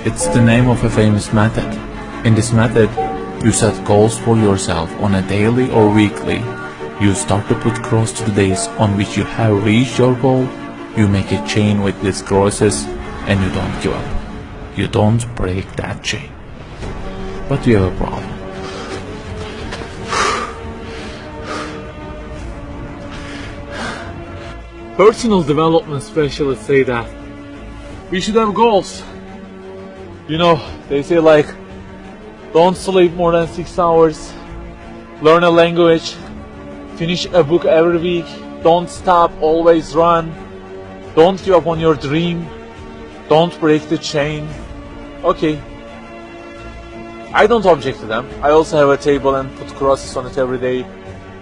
It's the name of a famous method. In this method, you set goals for yourself on a daily or weekly. You start to put cross to the days on which you have reached your goal. You make a chain with these crosses and you don't give up. You don't break that chain. But you have a problem. Personal development specialists say that we should have goals. You know, they say like, don't sleep more than 6 hours, learn a language, finish a book every week, don't stop, always run, don't give up on your dream, don't break the chain. Okay, I don't object to them. I also have a table and put crosses on it every day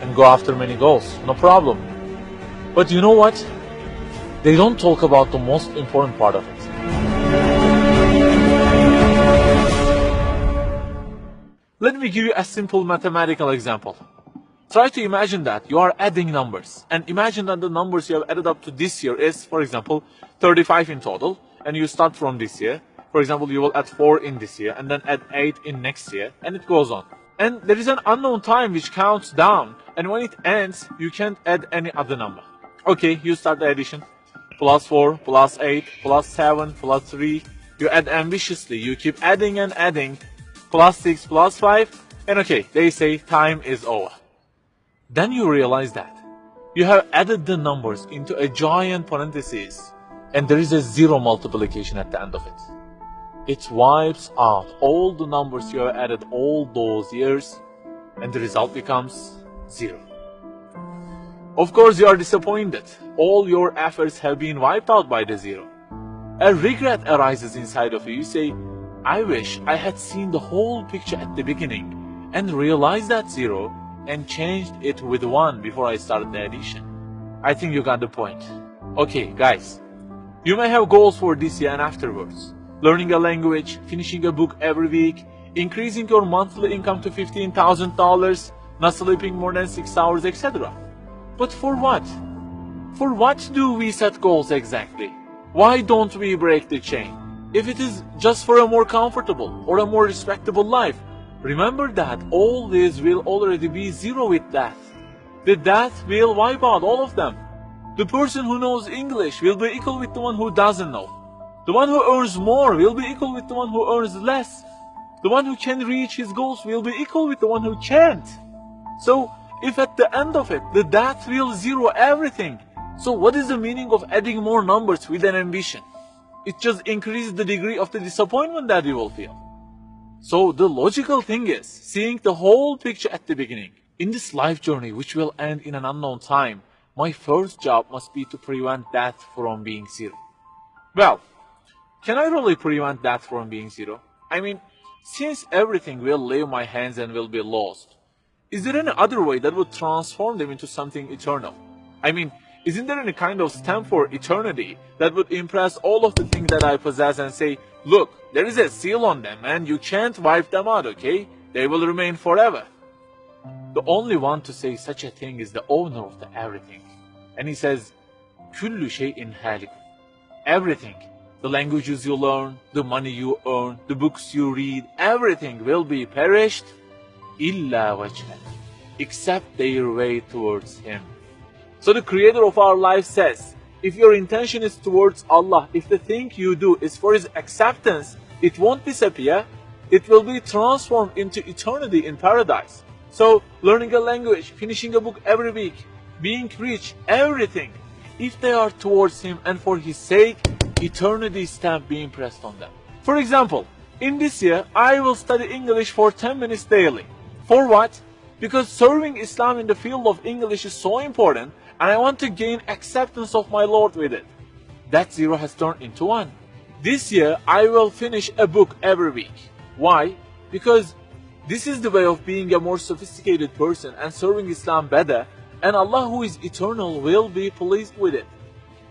and go after many goals, no problem. But you know what? They don't talk about the most important part of it. Let me give you a simple mathematical example. Try to imagine that you are adding numbers, and imagine that the numbers you have added up to this year is, for example, 35 in total, and you start from this year. For example, you will add 4 in this year, and then add 8 in next year, and it goes on. And there is an unknown time which counts down, and when it ends, you can't add any other number. Okay, you start the addition. Plus 4, plus 8, plus 7, plus 3. You add ambitiously, you keep adding and adding. Plus 6, plus 5, and okay, they say time is over. Then you realize that you have added the numbers into a giant parenthesis, and there is a zero multiplication at the end of it. It wipes out all the numbers you have added all those years, and the result becomes 0. Of course, you are disappointed. All your efforts have been wiped out by the 0. A regret arises inside of you. You say, I wish I had seen the whole picture at the beginning and realized that 0 and changed it with 1 before I started the addition. I think you got the point. Okay, guys, you may have goals for this year and afterwards. Learning a language, finishing a book every week, increasing your monthly income to $15,000, not sleeping more than 6 hours, etc. But for what? For what do we set goals exactly? Why don't we break the chain? If it is just for a more comfortable or a more respectable life, remember that all this will already be 0 with death. The death will wipe out all of them. The person who knows English will be equal with the one who doesn't know. The one who earns more will be equal with the one who earns less. The one who can reach his goals will be equal with the one who can't. So, if at the end of it, the death will 0 everything, so what is the meaning of adding more numbers with an ambition? It just increases the degree of the disappointment that you will feel. So the logical thing is seeing the whole picture at the beginning. In this life journey, which will end in an unknown time, my first job must be to prevent death from being 0. Well, can I really prevent death from being 0? I mean, since everything will leave my hands and will be lost, is there any other way that would transform them into something eternal? I mean, isn't there any kind of stamp for eternity that would impress all of the things that I possess and say, look, there is a seal on them and you can't wipe them out, okay? They will remain forever. The only one to say such a thing is the owner of the everything. And he says, كُلُّ شَيْءٍ هَالِكٌ. Everything, the languages you learn, the money you earn, the books you read, everything will be perished, إِلَّا وَجْهَهُ, except their way towards Him. So the creator of our life says, if your intention is towards Allah, if the thing you do is for His acceptance, it won't disappear, it will be transformed into eternity in paradise. So learning a language, finishing a book every week, being rich, everything, if they are towards Him and for His sake, eternity stamp being pressed on them. For example, in this year, I will study English for 10 minutes daily. For what? Because serving Islam in the field of English is so important, and I want to gain acceptance of my Lord with it. That 0 has turned into 1. This year, I will finish a book every week. Why? Because this is the way of being a more sophisticated person and serving Islam better, and Allah who is eternal will be pleased with it.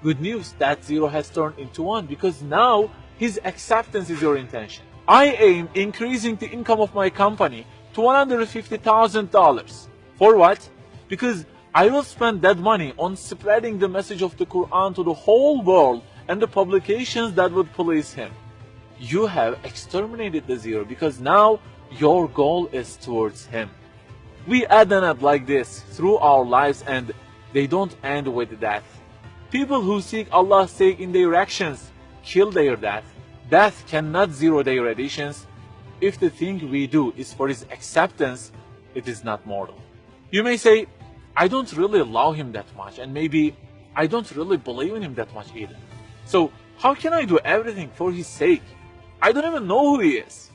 Good news, that 0 has turned into 1 because now His acceptance is your intention. I aim increasing the income of my company to $150,000. For what? Because I will spend that money on spreading the message of the Quran to the whole world and the publications that would please Him. you have exterminated the zero because now your goal is towards him. We add and add like this through our lives, and they don't end with death. People who seek Allah's sake in their actions kill their death. Death cannot zero their additions. If the thing we do is for his acceptance, it is not mortal. You may say, I don't really love him that much, and maybe I don't really believe in him that much either. So how can I do everything for his sake? I don't even know who he is.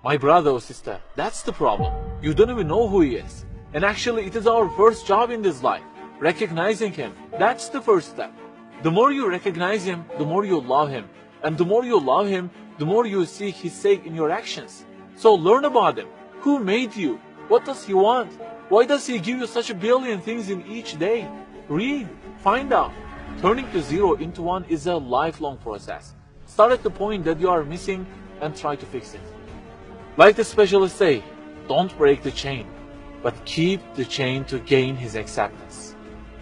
My brother or sister, that's the problem. You don't even know who he is. And actually it is our first job in this life, recognizing him. That's the first step. The more you recognize him, the more you love him. And the more you love him, the more you seek his sake in your actions. So learn about him. Who made you? What does he want? Why does he give you such a billion things in each day? Read, find out. Turning the zero into one is a lifelong process. Start at the point that you are missing and try to fix it. Like the specialists say, don't break the chain, but keep the chain to gain his acceptance.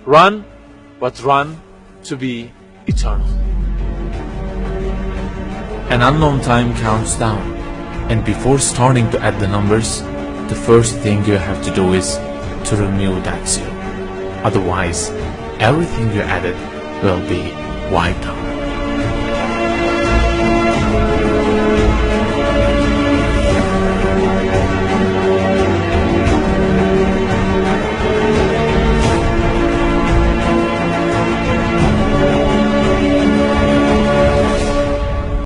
Run, but run to be eternal. An unknown time counts down, and before starting to add the numbers, the first thing you have to do is to remove that zero. Otherwise, everything you added will be wiped out.